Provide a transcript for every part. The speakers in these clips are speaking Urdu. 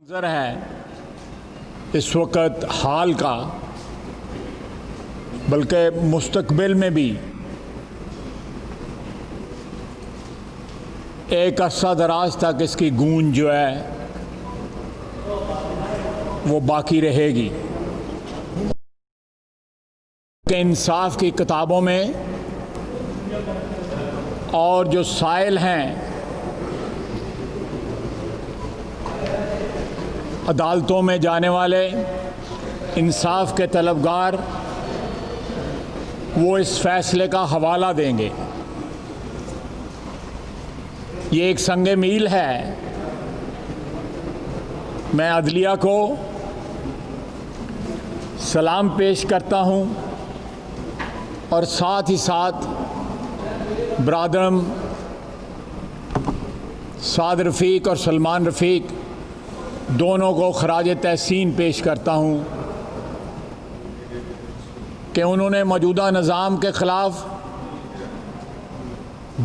منظر ہے اس وقت حال کا، بلکہ مستقبل میں بھی ایک عرصہ دراز تک اس کی گونج جو ہے وہ باقی رہے گی کہ انصاف کی کتابوں میں اور جو سائل ہیں عدالتوں میں جانے والے انصاف کے طلبگار، وہ اس فیصلے کا حوالہ دیں گے۔ یہ ایک سنگ میل ہے۔ میں عدلیہ کو سلام پیش کرتا ہوں اور ساتھ ہی ساتھ برادرم سعد رفیق اور سلمان رفیق دونوں کو خراج تحسین پیش کرتا ہوں کہ انہوں نے موجودہ نظام کے خلاف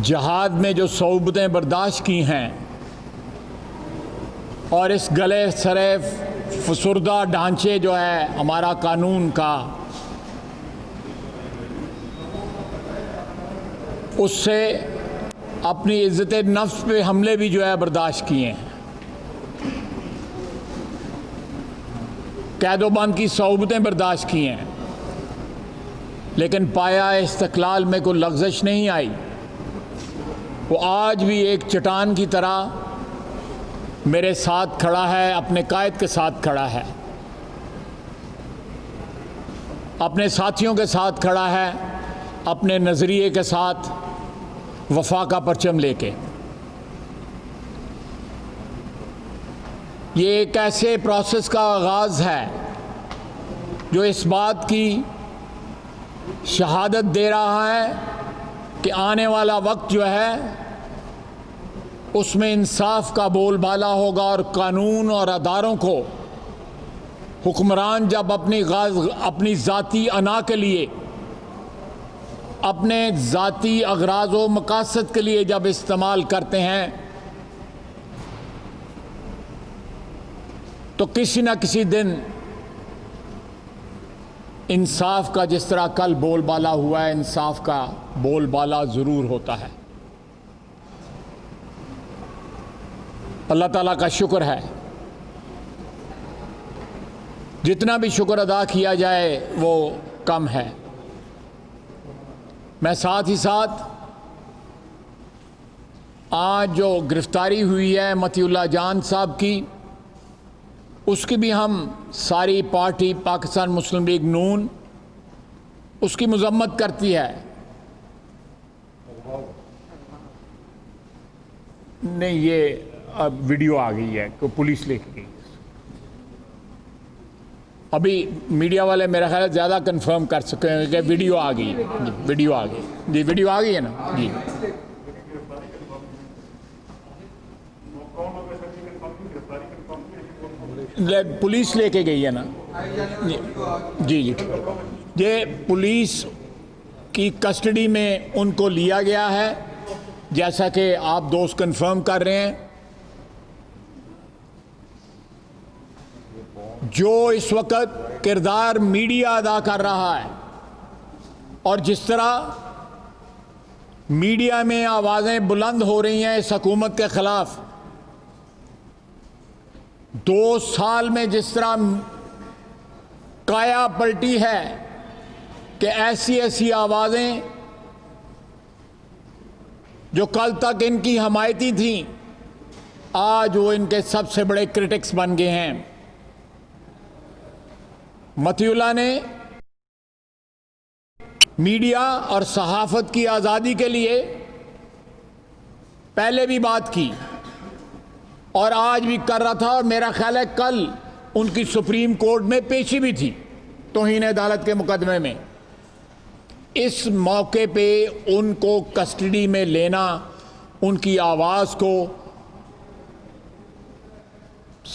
جہاد میں جو صعوبتیں برداشت کی ہیں اور اس گلے سرے فسردہ ڈھانچے جو ہے ہمارا قانون کا، اس سے اپنی عزت نفس پہ حملے بھی جو ہے برداشت کیے ہیں، قید و بند کی صعوبتیں برداشت کی ہیں، لیکن پایا استقلال میں کوئی لغزش نہیں آئی۔ وہ آج بھی ایک چٹان کی طرح میرے ساتھ کھڑا ہے، اپنے قائد کے ساتھ کھڑا ہے، اپنے ساتھیوں کے ساتھ کھڑا ہے، اپنے نظریے کے ساتھ وفا کا پرچم لے کے۔ یہ ایک ایسے پروسیس کا آغاز ہے جو اس بات کی شہادت دے رہا ہے کہ آنے والا وقت جو ہے اس میں انصاف کا بول بالا ہوگا، اور قانون اور اداروں کو حکمران جب اپنی ذاتی انا کے لیے، اپنے ذاتی اغراض و مقاصد کے لیے جب استعمال کرتے ہیں تو کسی نہ کسی دن انصاف کا، جس طرح کل بول بالا ہوا ہے، انصاف کا بول بالا ضرور ہوتا ہے۔ اللہ تعالیٰ کا شکر ہے، جتنا بھی شکر ادا کیا جائے وہ کم ہے۔ میں ساتھ ہی ساتھ آج جو گرفتاری ہوئی ہے متی اللہ جان صاحب کی، اس کی بھی ہم ساری پارٹی پاکستان مسلم لیگ نون اس کی مذمت کرتی ہے۔ نہیں، یہ اب ویڈیو آ گئی ہے کہ پولیس لے کے گئی، ابھی میڈیا والے میرا خیال ہے زیادہ کنفرم کر سکے ہیں کہ ویڈیو آ گئی ہے۔ جی ویڈیو آ گئی، جی ویڈیو آ گئی ہے نا جی۔ پولیس لے کے گئی ہے نا جی جی یہ پولیس کی کسٹڈی میں ان کو لیا گیا ہے، جیسا کہ آپ دوست کنفرم کر رہے ہیں۔ جو اس وقت کردار میڈیا ادا کر رہا ہے اور جس طرح میڈیا میں آوازیں بلند ہو رہی ہیں اس حکومت کے خلاف، 2 سال میں جس طرح کایا پلٹی ہے کہ ایسی آوازیں جو کل تک ان کی حمایتی تھیں، آج وہ ان کے سب سے بڑے کرٹکس بن گئے ہیں۔ متی اللہ نے میڈیا اور صحافت کی آزادی کے لیے پہلے بھی بات کی اور آج بھی کر رہا تھا، اور میرا خیال ہے کل ان کی سپریم کورٹ میں پیشی بھی تھی توہین عدالت کے مقدمے میں۔ اس موقع پہ ان کو کسٹڈی میں لینا، ان کی آواز کو،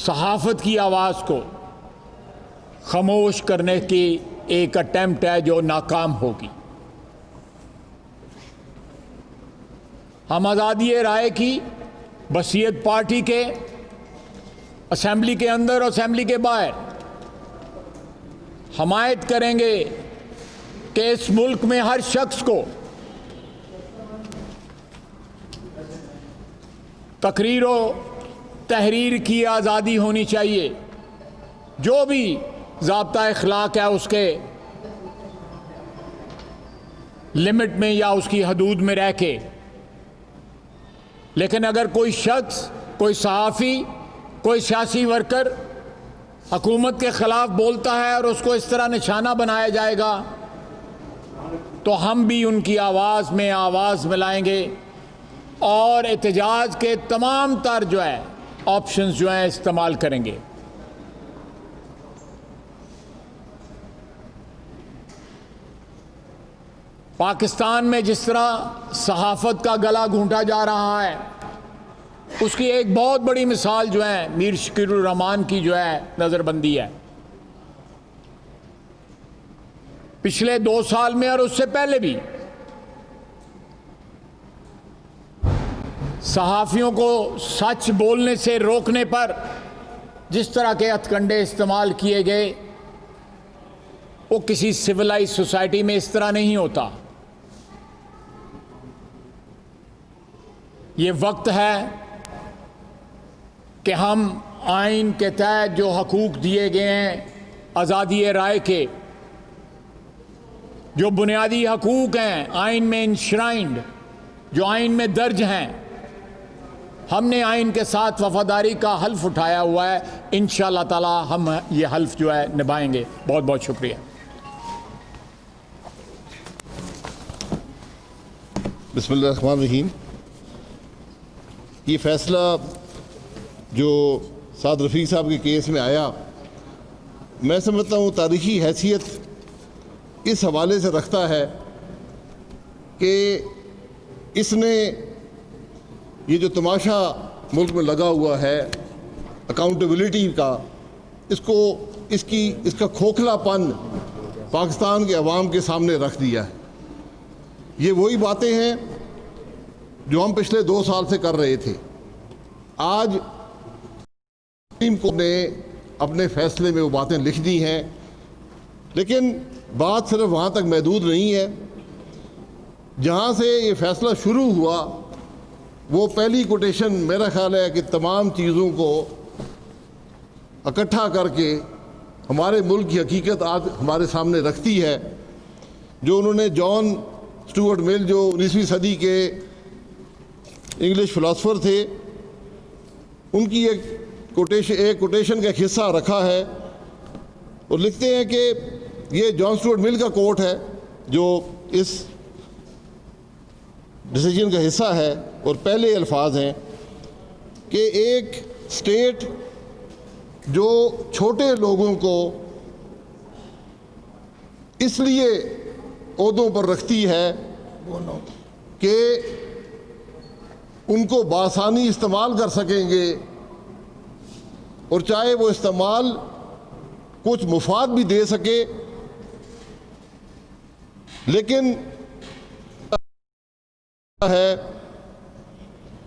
صحافت کی آواز کو خاموش کرنے کی ایک اٹیمپٹ ہے جو ناکام ہوگی۔ ہم آزادی رائے کی وصیت پارٹی کے اسمبلی کے اندر اور اسمبلی کے باہر حمایت کریں گے کہ اس ملک میں ہر شخص کو تقریر و تحریر کی آزادی ہونی چاہیے. جو بھی ضابطہ اخلاق ہے اس کے لمٹ میں یا اس کی حدود میں رہ کے. لیکن اگر کوئی شخص، کوئی صحافی، کوئی سیاسی ورکر حکومت کے خلاف بولتا ہے اور اس کو اس طرح نشانہ بنایا جائے گا تو ہم بھی ان کی آواز میں آواز ملائیں گے اور احتجاج کے تمام تر جو ہے آپشنز جو ہیں استعمال کریں گے. پاکستان میں جس طرح صحافت کا گلا گھونٹا جا رہا ہے اس کی ایک بہت بڑی مثال جو ہے میر شکیل الرحمان کی جو ہے نظر بندی ہے. پچھلے 2 سال میں اور اس سے پہلے بھی صحافیوں کو سچ بولنے سے روکنے پر جس طرح کے ہتھ کنڈے استعمال کیے گئے وہ کسی سویلائز سوسائٹی میں اس طرح نہیں ہوتا. یہ وقت ہے کہ ہم آئین کے تحت جو حقوق دیے گئے ہیں آزادی رائے کے، جو بنیادی حقوق ہیں آئین میں انشرائنڈ، جو آئین میں درج ہیں، ہم نے آئین کے ساتھ وفاداری کا حلف اٹھایا ہوا ہے. انشاءاللہ تعالی ہم یہ حلف جو ہے نبھائیں گے. بہت بہت شکریہ. بسم اللہ الرحمن الرحیم. یہ فیصلہ جو سعد رفیق صاحب کے کیس میں آیا، میں سمجھتا ہوں تاریخی حیثیت اس حوالے سے رکھتا ہے کہ اس نے یہ جو تماشا ملک میں لگا ہوا ہے اکاؤنٹیبلٹی کا، اس کا کھوکھلا پن پاکستان کے عوام کے سامنے رکھ دیا ہے. یہ وہی باتیں ہیں جو ہم پچھلے 2 سال سے کر رہے تھے. آج سپریم کورٹ نے اپنے فیصلے میں وہ باتیں لکھ دی ہیں، لیکن بات صرف وہاں تک محدود نہیں ہے. جہاں سے یہ فیصلہ شروع ہوا وہ پہلی کوٹیشن میرا خیال ہے کہ تمام چیزوں کو اکٹھا کر کے ہمارے ملک کی حقیقت آج ہمارے سامنے رکھتی ہے. جو انہوں نے جان اسٹوارٹ مل، جو 19ویں صدی کے انگلش فلاسفر تھے، ان کی ایک کوٹیشن کا ایک حصہ رکھا ہے اور لکھتے ہیں کہ یہ جان اسٹوارٹ مل کا کوٹ ہے جو اس ڈیسیجن کا حصہ ہے، اور پہلے الفاظ ہیں کہ ایک اسٹیٹ جو چھوٹے لوگوں کو اس لیے عہدوں پر رکھتی ہے کہ ان کو بآسانی استعمال کر سکیں گے، اور چاہے وہ استعمال کچھ مفاد بھی دے سکے، لیکن ہے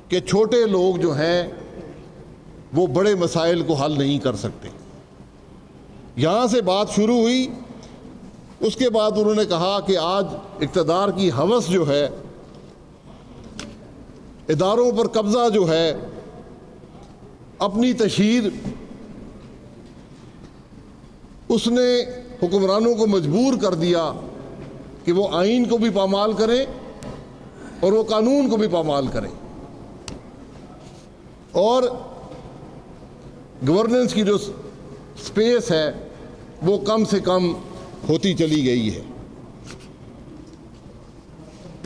کہ چھوٹے لوگ جو ہیں وہ بڑے مسائل کو حل نہیں کر سکتے. یہاں سے بات شروع ہوئی. اس کے بعد انہوں نے کہا کہ آج اقتدار کی ہوس جو ہے، اداروں پر قبضہ جو ہے، اپنی تشہیر، اس نے حکمرانوں کو مجبور کر دیا کہ وہ آئین کو بھی پامال کریں اور وہ قانون کو بھی پامال کریں، اور گورننس کی جو سپیس ہے وہ کم سے کم ہوتی چلی گئی ہے.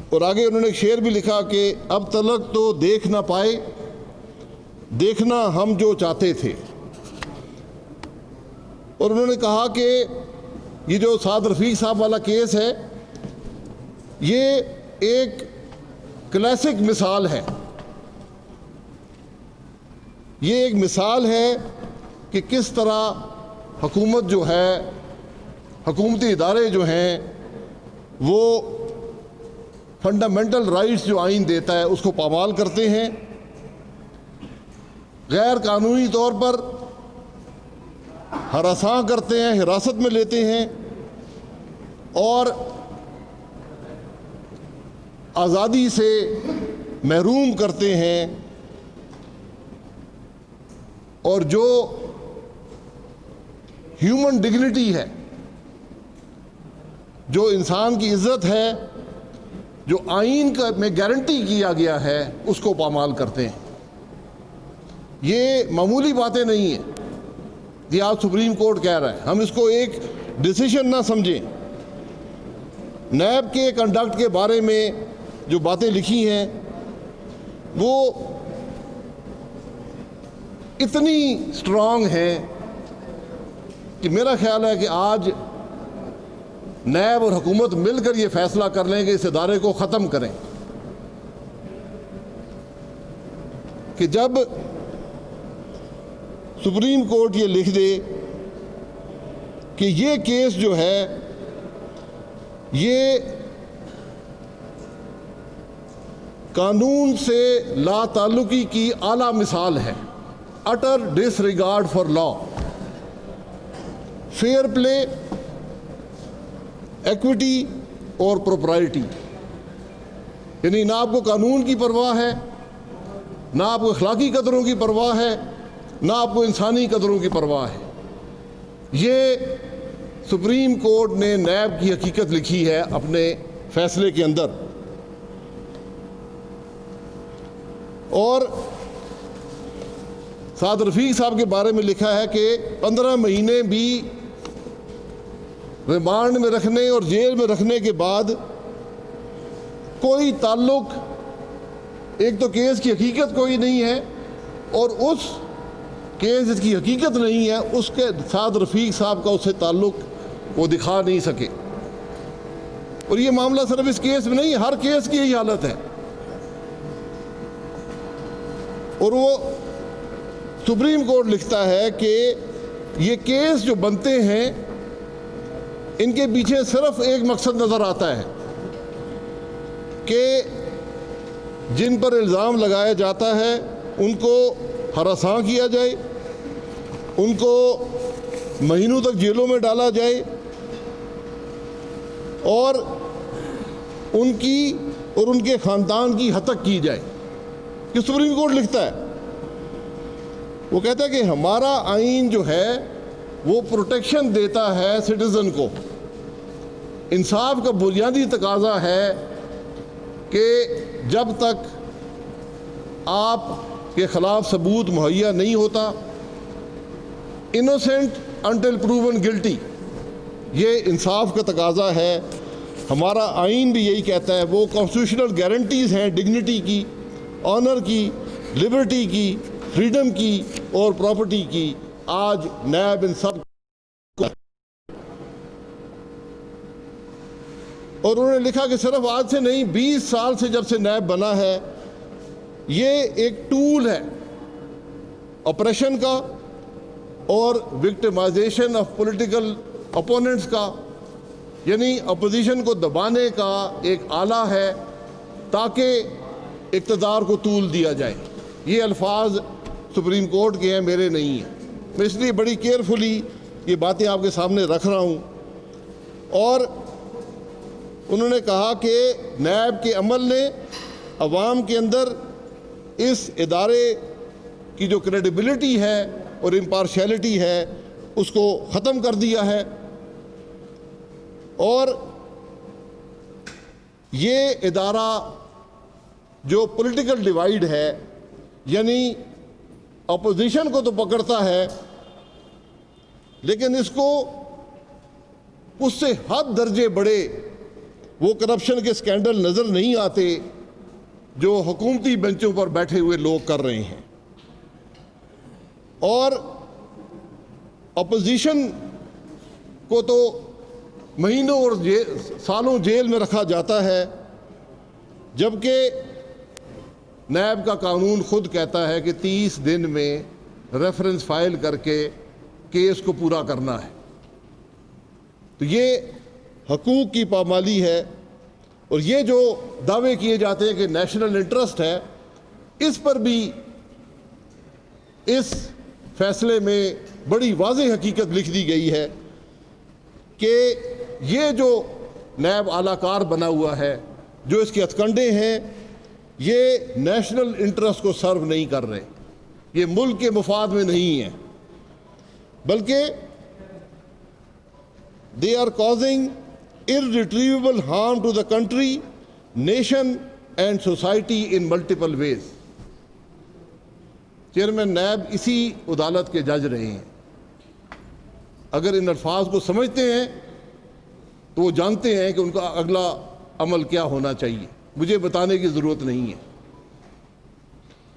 اور آگے انہوں نے ایک شعر بھی لکھا کہ اب تلک تو دیکھ نہ پائے دیکھنا ہم جو چاہتے تھے. اور انہوں نے کہا کہ یہ جو سعد رفیق صاحب والا کیس ہے یہ ایک کلاسک مثال ہے. یہ ایک مثال ہے کہ کس طرح حکومت جو ہے، حکومتی ادارے جو ہیں، وہ فنڈامنٹل رائٹس جو آئین دیتا ہے اس کو پامال کرتے ہیں، غیر قانونی طور پر ہراساں کرتے ہیں، حراست میں لیتے ہیں اور آزادی سے محروم کرتے ہیں، اور جو ہیومن ڈگنیٹی ہے، جو انسان کی عزت ہے، جو آئین میں گارنٹی کیا گیا ہے، اس کو پامال کرتے ہیں۔ یہ معمولی باتیں نہیں ہیں، یہ آج سپریم کورٹ کہہ رہا ہے۔ ہم اس کو ایک ڈیسیشن نہ سمجھیں۔ نیب کے کنڈکٹ کے بارے میں جو باتیں لکھی ہیں وہ اتنی سٹرانگ ہیں کہ میرا خیال ہے کہ آج نیب اور حکومت مل کر یہ فیصلہ کر لیں کہ اس ادارے کو ختم کریں، کہ جب سپریم کورٹ یہ لکھ دے کہ یہ کیس جو ہے یہ قانون سے لا تعلقی کی اعلیٰ مثال ہے، utter disregard for law, fair play, equity اور پروپرائٹی، یعنی نہ آپ کو قانون کی پرواہ ہے، نہ آپ کو اخلاقی قدروں کی پرواہ ہے، نہ آپ کو انسانی قدروں کی پرواہ ہے۔ یہ سپریم کورٹ نے نیب کی حقیقت لکھی ہے اپنے فیصلے کے اندر، اور سعد رفیق صاحب کے بارے میں لکھا ہے کہ 15 مہینے بھی ریمانڈ میں رکھنے اور جیل میں رکھنے کے بعد کوئی تعلق، ایک تو کیس کی حقیقت کوئی نہیں ہے، اور اس کیس جس کی حقیقت نہیں ہے اس کے سعد رفیق صاحب کا اس سے تعلق وہ دکھا نہیں سکے۔ اور یہ معاملہ صرف اس کیس میں نہیں، ہر کیس کی یہی حالت ہے۔ اور وہ سپریم کورٹ لکھتا ہے کہ یہ کیس جو بنتے ہیں ان کے پیچھے صرف ایک مقصد نظر آتا ہے کہ جن پر الزام لگایا جاتا ہے ان کو ہراساں کیا جائے، ان کو مہینوں تک جیلوں میں ڈالا جائے، اور ان کی اور ان کے خاندان کی ہتک کی جائے۔ یہ سپریم کورٹ لکھتا ہے۔ وہ کہتا ہے کہ ہمارا آئین جو ہے وہ پروٹیکشن دیتا ہے سٹیزن کو۔ انصاف کا بنیادی تقاضا ہے کہ جب تک آپ کے خلاف ثبوت مہیا نہیں ہوتا، انوسینٹ انٹل پروون گلٹی، یہ انصاف کا تقاضا ہے۔ ہمارا آئین بھی یہی کہتا ہے۔ وہ کانسٹیٹیوشنل گارنٹیز ہیں ڈگنیٹی کی، آنر کی، لبرٹی کی، فریڈم کی اور پراپرٹی کی۔ آج نیب ان سب اور انہوں نے لکھا کہ صرف آج سے نہیں، 20 سال سے جب سے نیب بنا ہے، یہ ایک ٹول ہے اپریشن کا اور وکٹمائزیشن آف پولیٹیکل اپوننٹس کا، یعنی اپوزیشن کو دبانے کا ایک آلہ ہے تاکہ اقتدار کو طول دیا جائے۔ یہ الفاظ سپریم کورٹ کے ہیں، میرے نہیں ہیں۔ میں اس لیے بڑی کیئرفلی یہ باتیں آپ کے سامنے رکھ رہا ہوں۔ اور انہوں نے کہا کہ نیب کے عمل نے عوام کے اندر اس ادارے کی جو کریڈیبلٹی ہے اور امپارشیلٹی ہے اس کو ختم کر دیا ہے، اور یہ ادارہ جو پولیٹیکل ڈیوائیڈ ہے، یعنی اپوزیشن کو تو پکڑتا ہے لیکن اس کو اس سے حد درجے بڑے وہ کرپشن کے سکینڈل نظر نہیں آتے جو حکومتی بینچوں پر بیٹھے ہوئے لوگ کر رہے ہیں۔ اور اپوزیشن کو تو مہینوں اور سالوں جیل میں رکھا جاتا ہے، جبکہ نیب کا قانون خود کہتا ہے کہ 30 دن میں ریفرنس فائل کر کے کیس کو پورا کرنا ہے۔ تو یہ حقوق کی پامالی ہے، اور یہ جو دعوے کیے جاتے ہیں کہ نیشنل انٹرسٹ ہے، اس پر بھی اس فیصلے میں بڑی واضح حقیقت لکھ دی گئی ہے کہ یہ جو نیب اعلیٰ کار بنا ہوا ہے، جو اس کے ہتھکنڈے ہیں، یہ نیشنل انٹرسٹ کو سرو نہیں کر رہے، یہ ملک کے مفاد میں نہیں ہیں، بلکہ they are causing irretrievable harm to the country, nation and society in multiple ways. Chairman NAB اسی عدالت کے جج رہے ہیں. اگر ان الفاظ کو سمجھتے ہیں تو وہ جانتے ہیں کہ ان کا اگلا عمل کیا ہونا چاہیے، مجھے بتانے کی ضرورت نہیں ہے.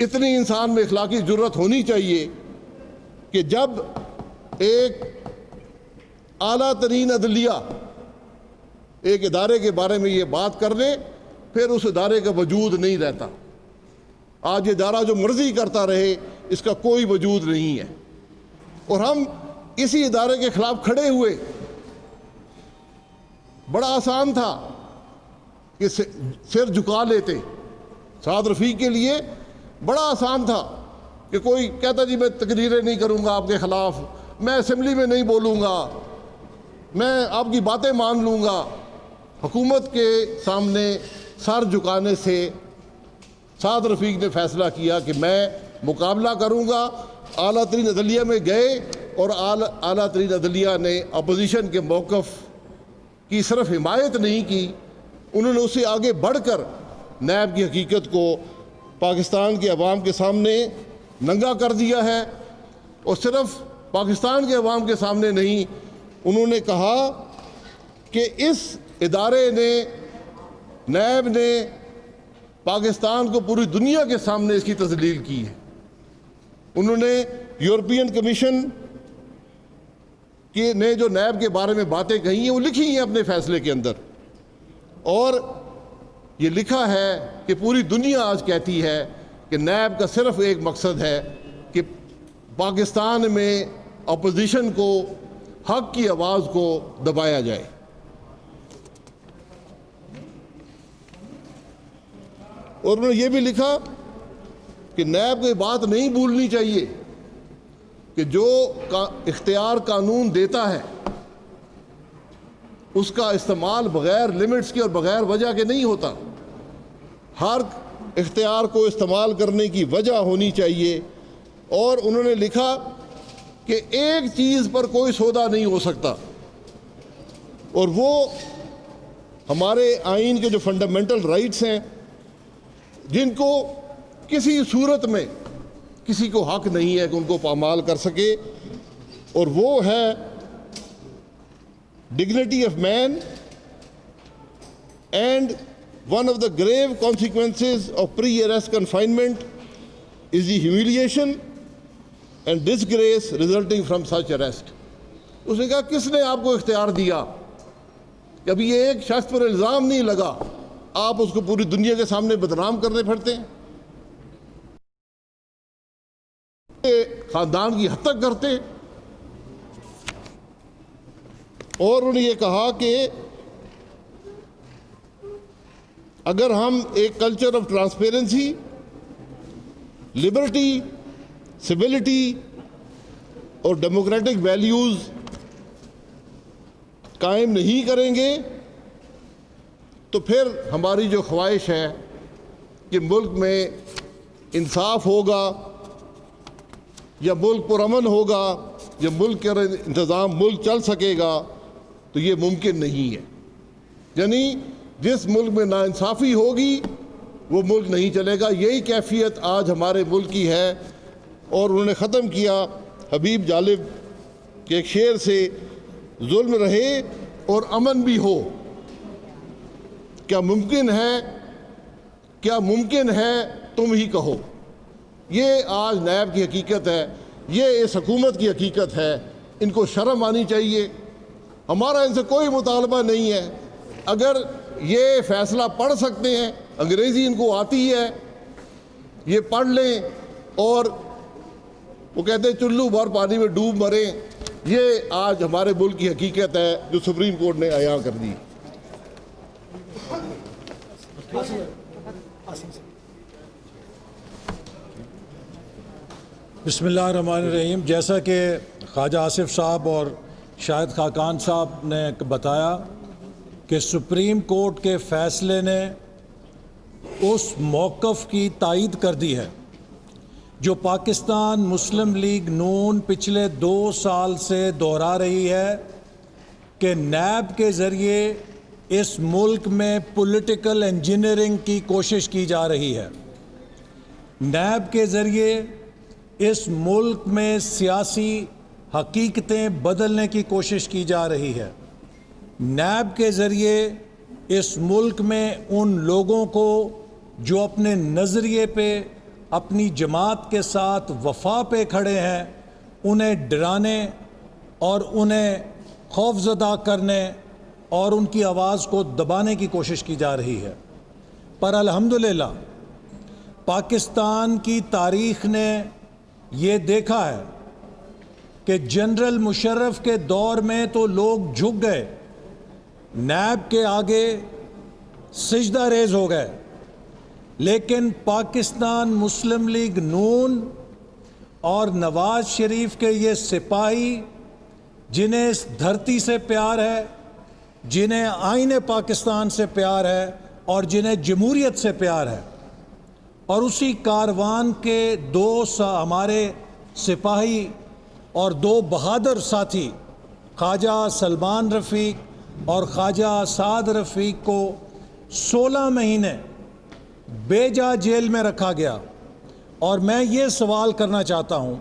اتنی انسان میں اخلاقی جرت ہونی چاہیے کہ جب ایک اعلیٰ ترین عدلیہ ایک ادارے کے بارے میں یہ بات کر لے، پھر اس ادارے کا وجود نہیں رہتا. آج یہ ادارہ جو مرضی کرتا رہے، اس کا کوئی وجود نہیں ہے. اور ہم اسی ادارے کے خلاف کھڑے ہوئے. بڑا آسان تھا کہ سر جھکا لیتے. سعد رفیق کے لیے بڑا آسان تھا کہ کوئی کہتا جی میں تقریریں نہیں کروں گا آپ کے خلاف، میں اسمبلی میں نہیں بولوں گا، میں آپ کی باتیں مان لوں گا. حکومت کے سامنے سر جھکانے سے سعد رفیق نے فیصلہ کیا کہ میں مقابلہ کروں گا. اعلیٰ ترین عدلیہ میں گئے اور اعلیٰ ترین عدلیہ نے اپوزیشن کے موقف کی صرف حمایت نہیں کی، انہوں نے اسے آگے بڑھ کر نیب کی حقیقت کو پاکستان کے عوام کے سامنے ننگا کر دیا ہے. اور صرف پاکستان کے عوام کے سامنے نہیں، انہوں نے کہا کہ اس ادارے نے، نیب نے پاکستان کو پوری دنیا کے سامنے اس کی تذلیل کی ہے. انہوں نے یورپین کمیشن نے جو نیب کے بارے میں باتیں کہی ہیں وہ لکھی ہیں اپنے فیصلے کے اندر، اور یہ لکھا ہے کہ پوری دنیا آج کہتی ہے کہ نیب کا صرف ایک مقصد ہے کہ پاکستان میں اپوزیشن کو، حق کی آواز کو دبایا جائے. اور انہوں نے یہ بھی لکھا کہ نیب کو یہ بات نہیں بھولنی چاہیے کہ جو اختیار قانون دیتا ہے اس کا استعمال بغیر لمٹس کے اور بغیر وجہ کے نہیں ہوتا. ہر اختیار کو استعمال کرنے کی وجہ ہونی چاہیے. اور انہوں نے لکھا کہ ایک چیز پر کوئی سودا نہیں ہو سکتا، اور وہ ہمارے آئین کے جو فنڈامنٹل رائٹس ہیں جن کو کسی صورت میں کسی کو حق نہیں ہے کہ ان کو پامال کر سکے، اور وہ ہے dignity of man, and one of the grave consequences of pre arrest confinement is the humiliation and disgrace resulting from such arrest. اس نے کہا کس نے آپ کو اختیار دیا کہ ابھی یہ ایک شخص پر الزام نہیں لگا، آپ اس کو پوری دنیا کے سامنے بدنام کرنے پھرتے ہیں، خاندان کی حد تک کرتے. اور انہوں نے یہ کہا کہ اگر ہم ایک کلچر آف ٹرانسپیرنسی، لبرٹی، سویلٹی اور ڈیموکریٹک ویلیوز قائم نہیں کریں گے تو پھر ہماری جو خواہش ہے کہ ملک میں انصاف ہوگا یا ملک پرامن ہوگا یا ملک کا انتظام ملک چل سکے گا، تو یہ ممکن نہیں ہے. یعنی جس ملک میں ناانصافی ہوگی وہ ملک نہیں چلے گا. یہی کیفیت آج ہمارے ملک کی ہے. اور انہوں نے ختم کیا حبیب جالب کے ایک شعر سے، ظلم رہے اور امن بھی ہو، کیا ممکن ہے، کیا ممکن ہے تم ہی کہو. یہ آج نیب کی حقیقت ہے، یہ اس حکومت کی حقیقت ہے. ان کو شرم آنی چاہیے. ہمارا ان سے کوئی مطالبہ نہیں ہے. اگر یہ فیصلہ پڑھ سکتے ہیں، انگریزی ان کو آتی ہے، یہ پڑھ لیں اور وہ کہتے ہیں چلو بھر پانی میں ڈوب مریں. یہ آج ہمارے ملک کی حقیقت ہے جو سپریم کورٹ نے عیاں کر دی. بسم اللہ الرحمن الرحیم. جیسا کہ خواجہ آصف صاحب اور شاہد خاقان صاحب نے بتایا کہ سپریم کورٹ کے فیصلے نے اس موقف کی تائید کر دی ہے جو پاکستان مسلم لیگ نون پچھلے 2 سال سے دہرا رہی ہے کہ نیب کے ذریعے اس ملک میں پولیٹیکل انجینئرنگ کی کوشش کی جا رہی ہے. نیب کے ذریعے اس ملک میں سیاسی حقیقتیں بدلنے کی کوشش کی جا رہی ہے. نیب کے ذریعے اس ملک میں ان لوگوں کو جو اپنے نظریے پہ اپنی جماعت کے ساتھ وفا پہ کھڑے ہیں انہیں ڈرانے اور انہیں خوفزدہ کرنے اور ان کی آواز کو دبانے کی کوشش کی جا رہی ہے. پر الحمدللہ پاکستان کی تاریخ نے یہ دیکھا ہے کہ جنرل مشرف کے دور میں تو لوگ جھک گئے, نیب کے آگے سجدہ ریز ہو گئے, لیکن پاکستان مسلم لیگ نون اور نواز شریف کے یہ سپاہی جنہیں اس دھرتی سے پیار ہے, جنہیں آئین پاکستان سے پیار ہے اور جنہیں جمہوریت سے پیار ہے, اور اسی کاروان کے ہمارے سپاہی اور 2 بہادر ساتھی خواجہ سلمان رفیق اور خواجہ سعد رفیق کو 16 مہینے بے جا جیل میں رکھا گیا. اور میں یہ سوال کرنا چاہتا ہوں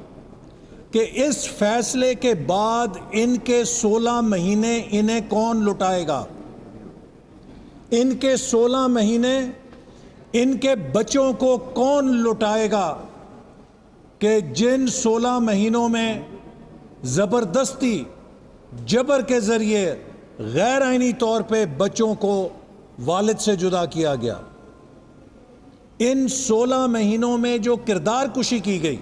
کہ اس فیصلے کے بعد ان کے 16 مہینے انہیں کون لٹائے گا؟ ان کے 16 مہینے ان کے بچوں کو کون لٹائے گا کہ جن 16 مہینوں میں زبردستی جبر کے ذریعے غیر آئینی طور پہ بچوں کو والد سے جدا کیا گیا؟ ان 16 مہینوں میں جو کردار کشی کی گئی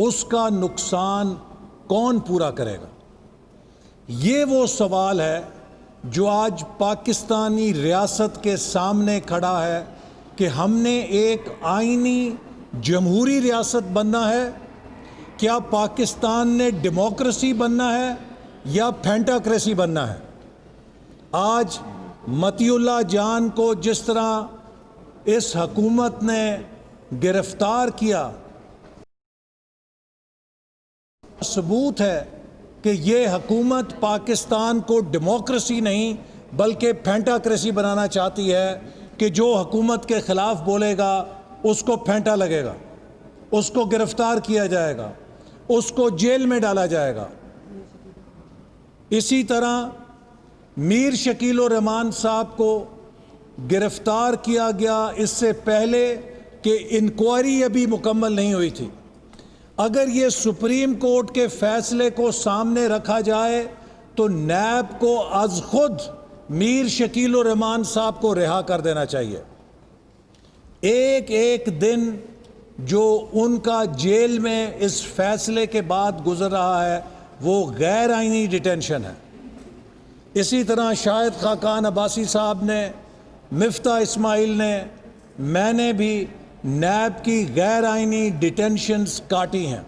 اس کا نقصان کون پورا کرے گا؟ یہ وہ سوال ہے جو آج پاکستانی ریاست کے سامنے کھڑا ہے کہ ہم نے ایک آئینی جمہوری ریاست بننا ہے, کیا پاکستان نے ڈیموکریسی بننا ہے یا پھینٹاکریسی بننا ہے؟ آج متی اللہ جان کو جس طرح اس حکومت نے گرفتار کیا, ثبوت ہے کہ یہ حکومت پاکستان کو ڈیموکریسی نہیں بلکہ پھینٹاکریسی بنانا چاہتی ہے کہ جو حکومت کے خلاف بولے گا اس کو پھینٹا لگے گا, اس کو گرفتار کیا جائے گا, اس کو جیل میں ڈالا جائے گا. اسی طرح میر شکیل الرحمان صاحب کو گرفتار کیا گیا اس سے پہلے کہ انکوائری ابھی مکمل نہیں ہوئی تھی. اگر یہ سپریم کورٹ کے فیصلے کو سامنے رکھا جائے تو نیب کو از خود میر شکیل الرحمان صاحب کو رہا کر دینا چاہیے. ایک ایک دن جو ان کا جیل میں اس فیصلے کے بعد گزر رہا ہے وہ غیر آئینی ڈیٹینشن ہے. اسی طرح شاہد خاقان عباسی صاحب نے, مفتاح اسماعیل نے, میں نے بھی نیب کی غیر آئینی ڈیٹینشنز کاٹی ہیں,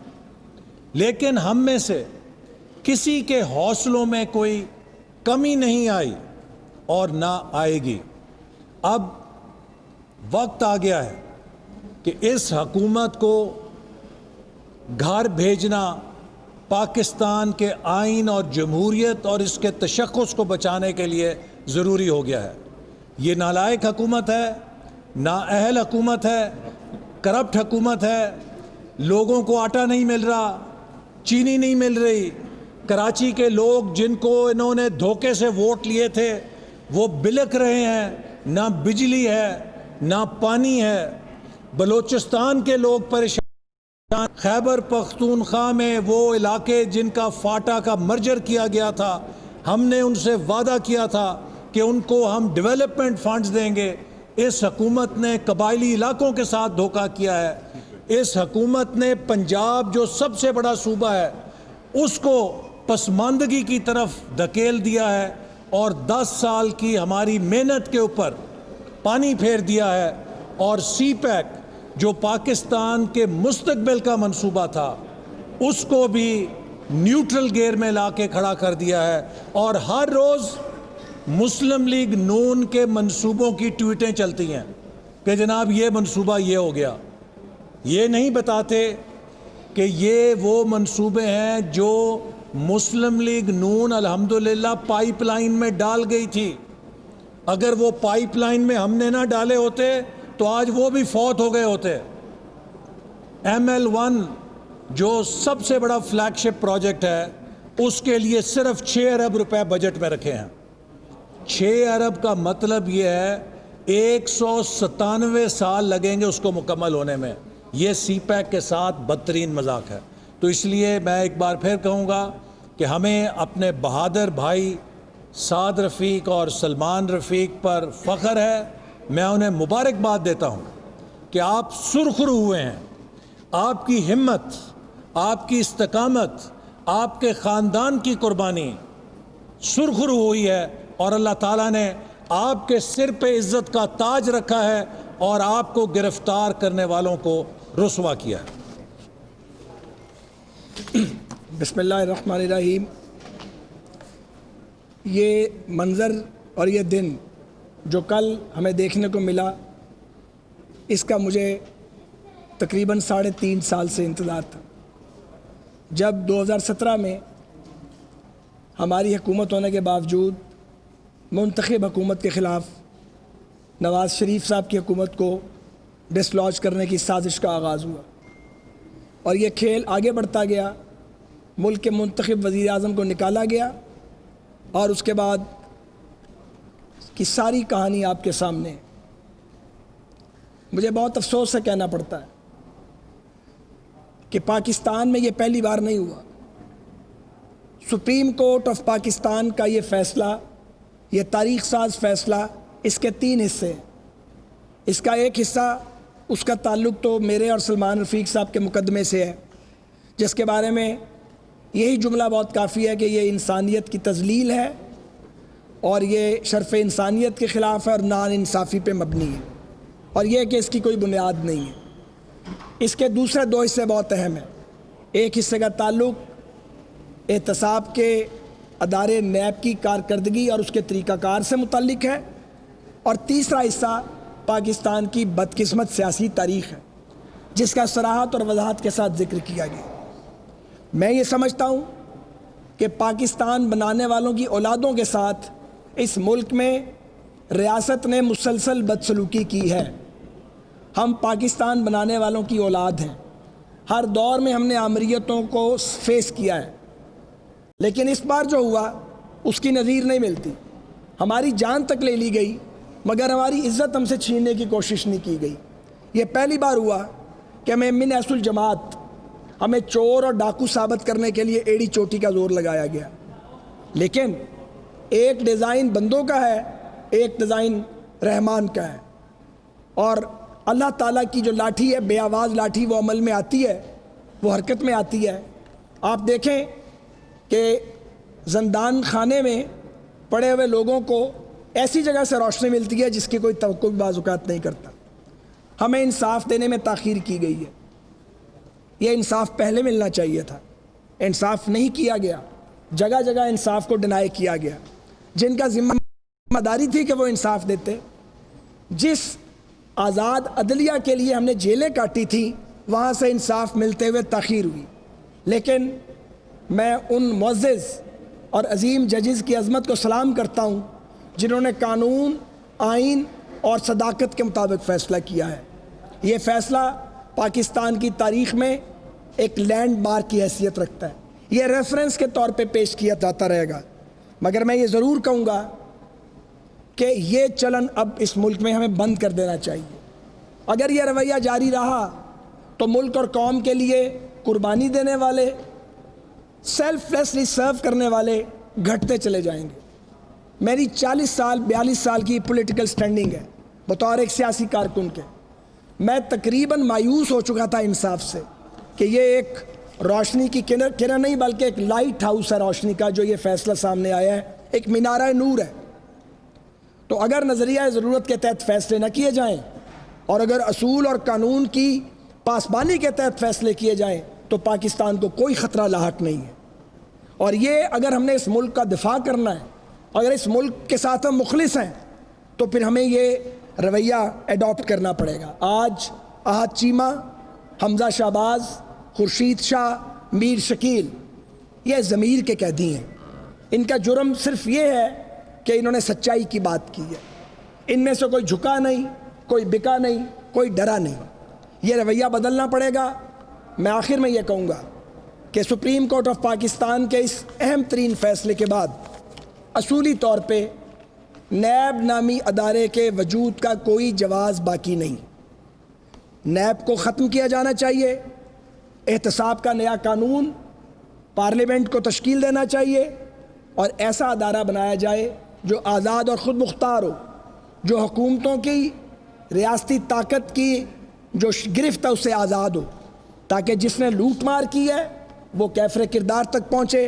لیکن ہم میں سے کسی کے حوصلوں میں کوئی کمی نہیں آئی اور نہ آئے گی. اب وقت آ گیا ہے کہ اس حکومت کو گھر بھیجنا پاکستان کے آئین اور جمہوریت اور اس کے تشخص کو بچانے کے لیے ضروری ہو گیا ہے. یہ نالائق حکومت ہے, نااہل حکومت ہے, کرپٹ حکومت ہے. لوگوں کو آٹا نہیں مل رہا, چینی نہیں مل رہی. کراچی کے لوگ جن کو انہوں نے دھوکے سے ووٹ لیے تھے وہ بلک رہے ہیں, نہ بجلی ہے نہ پانی ہے. بلوچستان کے لوگ پریشان. خیبر پختونخوا میں وہ علاقے جن کا فاٹا کا مرجر کیا گیا تھا, ہم نے ان سے وعدہ کیا تھا کہ ان کو ہم ڈیولپمنٹ فنڈز دیں گے. اس حکومت نے قبائلی علاقوں کے ساتھ دھوکہ کیا ہے. اس حکومت نے پنجاب جو سب سے بڑا صوبہ ہے اس کو پسماندگی کی طرف دھکیل دیا ہے اور 10 سال کی ہماری محنت کے اوپر پانی پھیر دیا ہے. اور سی پیک جو پاکستان کے مستقبل کا منصوبہ تھا اس کو بھی نیوٹرل گیئر میں لا کے کھڑا کر دیا ہے، اور ہر روز مسلم لیگ نون کے منصوبوں کی ٹویٹیں چلتی ہیں کہ جناب یہ منصوبہ یہ ہو گیا. یہ نہیں بتاتے کہ یہ وہ منصوبے ہیں جو مسلم لیگ نون الحمدللہ پائپ لائن میں ڈال گئی تھی. اگر وہ پائپ لائن میں ہم نے نہ ڈالے ہوتے تو آج وہ بھی فوت ہو گئے ہوتے. ML1 جو سب سے بڑا فلیگ شپ پروجیکٹ ہے، اس کے لیے صرف 6 ارب روپے بجٹ میں رکھے ہیں. 6 ارب کا مطلب یہ ہے 197 سال لگیں گے اس کو مکمل ہونے میں. یہ سی پیک کے ساتھ بدترین مذاق ہے. تو اس لیے میں ایک بار پھر کہوں گا کہ ہمیں اپنے بہادر بھائی سعد رفیق اور سلمان رفیق پر فخر ہے. میں انہیں مبارکباد دیتا ہوں کہ آپ سرخرو ہوئے ہیں. آپ کی ہمت، آپ کی استقامت، آپ کے خاندان کی قربانی سرخرو ہوئی ہے، اور اللہ تعالیٰ نے آپ کے سر پہ عزت کا تاج رکھا ہے اور آپ کو گرفتار کرنے والوں کو رسوا کیا ہے. بسم اللہ الرحمن الرحیم. یہ منظر اور یہ دن جو کل ہمیں دیکھنے کو ملا، اس کا مجھے تقریباً 3.5 سال سے انتظار تھا. جب 2017 میں ہماری حکومت ہونے کے باوجود منتخب حکومت کے خلاف نواز شریف صاحب کی حکومت کو ڈسلوج کرنے کی سازش کا آغاز ہوا، اور یہ کھیل آگے بڑھتا گیا. ملک کے منتخب وزیر اعظم کو نکالا گیا، اور اس کے بعد کی ساری کہانی آپ کے سامنے ہے. مجھے بہت افسوس سے کہنا پڑتا ہے کہ پاکستان میں یہ پہلی بار نہیں ہوا. سپریم کورٹ آف پاکستان کا یہ فیصلہ، یہ تاریخ ساز فیصلہ، اس کے 3 حصے ہیں. اس کا ایک حصہ، اس کا تعلق تو میرے اور سلمان رفیق صاحب کے مقدمے سے ہے، جس کے بارے میں یہی جملہ بہت کافی ہے کہ یہ انسانیت کی تذلیل ہے، اور یہ شرف انسانیت کے خلاف ہے، اور نان انصافی پہ مبنی ہے، اور یہ کہ اس کی کوئی بنیاد نہیں ہے. اس کے دوسرے 2 حصے بہت اہم ہیں. ایک حصے کا تعلق احتساب کے ادارے نیب کی کارکردگی اور اس کے طریقہ کار سے متعلق ہے، اور تیسرا حصہ پاکستان کی بدقسمت سیاسی تاریخ ہے، جس کا صراحت اور وضاحت کے ساتھ ذکر کیا گیا. میں یہ سمجھتا ہوں کہ پاکستان بنانے والوں کی اولادوں کے ساتھ اس ملک میں ریاست نے مسلسل بدسلوکی کی ہے. ہم پاکستان بنانے والوں کی اولاد ہیں. ہر دور میں ہم نے آمریتوں کو فیس کیا ہے، لیکن اس بار جو ہوا اس کی نظیر نہیں ملتی. ہماری جان تک لے لی گئی، مگر ہماری عزت ہم سے چھیننے کی کوشش نہیں کی گئی. یہ پہلی بار ہوا کہ ہمیں من حیث الجماعت، ہمیں چور اور ڈاکو ثابت کرنے کے لیے ایڑی چوٹی کا زور لگایا گیا. لیکن ایک ڈیزائن بندوں کا ہے، ایک ڈیزائن رحمان کا ہے، اور اللہ تعالیٰ کی جو لاٹھی ہے، بے آواز لاٹھی، وہ عمل میں آتی ہے، وہ حرکت میں آتی ہے. آپ دیکھیں کہ زندان خانے میں پڑے ہوئے لوگوں کو ایسی جگہ سے روشنی ملتی ہے جس کی کوئی توقع بعض اوقات نہیں کرتا. ہمیں انصاف دینے میں تاخیر کی گئی ہے. یہ انصاف پہلے ملنا چاہیے تھا، انصاف نہیں کیا گیا. جگہ جگہ انصاف کو ڈینائی کیا گیا. جن کا ذمہ داری تھی کہ وہ انصاف دیتے، جس آزاد عدلیہ کے لیے ہم نے جیلیں کاٹی تھی، وہاں سے انصاف ملتے ہوئے تاخیر ہوئی. لیکن میں ان معزز اور عظیم ججز کی عظمت کو سلام کرتا ہوں جنہوں نے قانون، آئین اور صداقت کے مطابق فیصلہ کیا ہے. یہ فیصلہ پاکستان کی تاریخ میں ایک لینڈ مارک کی حیثیت رکھتا ہے. یہ ریفرنس کے طور پہ پیش کیا جاتا رہے گا. مگر میں یہ ضرور کہوں گا کہ یہ چلن اب اس ملک میں ہمیں بند کر دینا چاہیے. اگر یہ رویہ جاری رہا تو ملک اور قوم کے لیے قربانی دینے والے، سیلف لیسلی سرو کرنے والے گھٹتے چلے جائیں گے. میری 42 سال کی پولیٹیکل سٹینڈنگ ہے بطور ایک سیاسی کارکن کے. میں تقریباً مایوس ہو چکا تھا انصاف سے کہ یہ ایک روشنی کی کرن نہیں بلکہ ایک لائٹ ہاؤس ہے روشنی کا، جو یہ فیصلہ سامنے آیا ہے، ایک مینارہ نور ہے. تو اگر نظریہ ضرورت کے تحت فیصلے نہ کیے جائیں، اور اگر اصول اور قانون کی پاسبانی کے تحت فیصلے کیے جائیں، تو پاکستان کو کوئی خطرہ لاحق نہیں ہے. اور یہ اگر ہم نے اس ملک کا دفاع کرنا ہے، اگر اس ملک کے ساتھ ہم مخلص ہیں، تو پھر ہمیں یہ رویہ ایڈاپٹ کرنا پڑے گا۔ آج احد چیمہ، حمزہ شہباز، خورشید شاہ، میر شکیل یہ ضمیر کے قیدی ہیں۔ ان کا جرم صرف یہ ہے کہ انہوں نے سچائی کی بات کی ہے۔ ان میں سے کوئی جھکا نہیں، کوئی بکا نہیں، کوئی ڈرا نہیں۔ یہ رویہ بدلنا پڑے گا۔ میں آخر میں یہ کہوں گا کہ سپریم کورٹ آف پاکستان کے اس اہم ترین فیصلے کے بعد اصولی طور پہ نیب نامی ادارے کے وجود کا کوئی جواز باقی نہیں۔ نیب کو ختم کیا جانا چاہیے، احتساب کا نیا قانون پارلیمنٹ کو تشکیل دینا چاہیے، اور ایسا ادارہ بنایا جائے جو آزاد اور خود مختار ہو، جو حکومتوں کی ریاستی طاقت کی جو گرفت ہے اس سے آزاد ہو، تاکہ جس نے لوٹ مار کی ہے وہ کیفر کردار تک پہنچے۔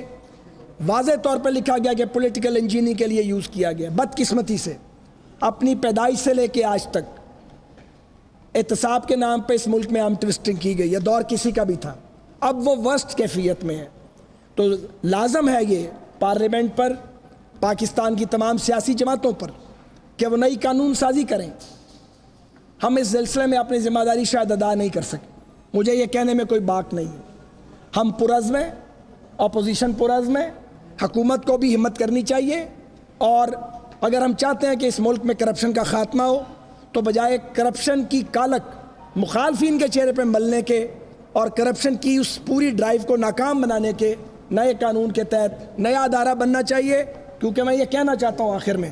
واضح طور پر لکھا گیا کہ پولیٹیکل انجینئرنگ کے لیے یوز کیا گیا۔ بدقسمتی سے اپنی پیدائش سے لے کے آج تک احتساب کے نام پہ اس ملک میں آرم ٹوسٹنگ کی گئی، یہ دور کسی کا بھی تھا، اب وہ ورسٹ کیفیت میں ہے۔ تو لازم ہے یہ پارلیمنٹ پر، پاکستان کی تمام سیاسی جماعتوں پر کہ وہ نئی قانون سازی کریں۔ ہم اس سلسلے میں اپنی ذمہ داری شاید ادا نہیں کر سکیں، مجھے یہ کہنے میں کوئی باک نہیں ہے۔ ہم پرعزم ہیں، اپوزیشن پرعزم ہے، حکومت کو بھی ہمت کرنی چاہیے، اور اگر ہم چاہتے ہیں کہ اس ملک میں کرپشن کا خاتمہ ہو تو بجائے کرپشن کی کالک مخالفین کے چہرے پہ ملنے کے اور کرپشن کی اس پوری ڈرائیو کو ناکام بنانے کے، نئے قانون کے تحت نیا ادارہ بننا چاہیے۔ کیونکہ میں یہ کہنا چاہتا ہوں آخر میں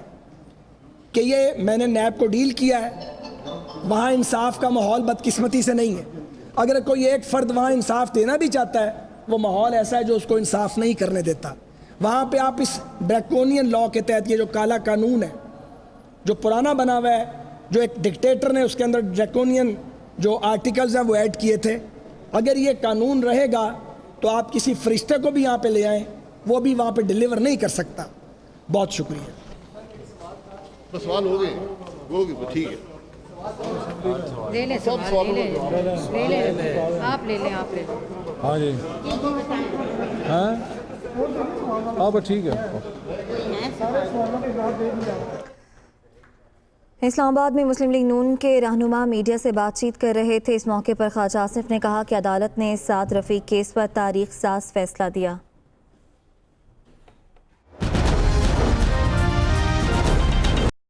کہ یہ میں نے نیب کو ڈیل کیا ہے، وہاں انصاف کا ماحول بدقسمتی سے نہیں ہے۔ اگر کوئی ایک فرد وہاں انصاف دینا بھی چاہتا ہے، وہ ماحول ایسا ہے جو اس کو انصاف نہیں کرنے دیتا۔ وہاں پہ آپ اس ڈریکونین لا کے تحت، یہ جو کالا قانون ہے جو پرانا بنا ہوا ہے، جو ایک ڈکٹیٹر نے اس کے اندر ڈریکونین جو آرٹیکلز ہیں وہ ایڈ کیے تھے، اگر یہ قانون رہے گا تو آپ کسی فرشتے کو بھی یہاں پہ لے آئیں، وہ بھی وہاں پہ ڈیلیور نہیں کر سکتا۔ بہت شکریہ۔ بس سوال ہو گئے، ٹھیک ہے۔ لے لیں سوال، لے لیں آپ، لے لیں آپ، لے لیں۔ ہاں جی، ہاں اب ٹھیک ہے۔ اسلام آباد میں مسلم لیگ نون کے رہنما میڈیا سے بات چیت کر رہے تھے۔ اس موقع پر خواجہ آصف نے کہا کہ عدالت نے سعد رفیق کیس پر تاریخ ساز فیصلہ دیا۔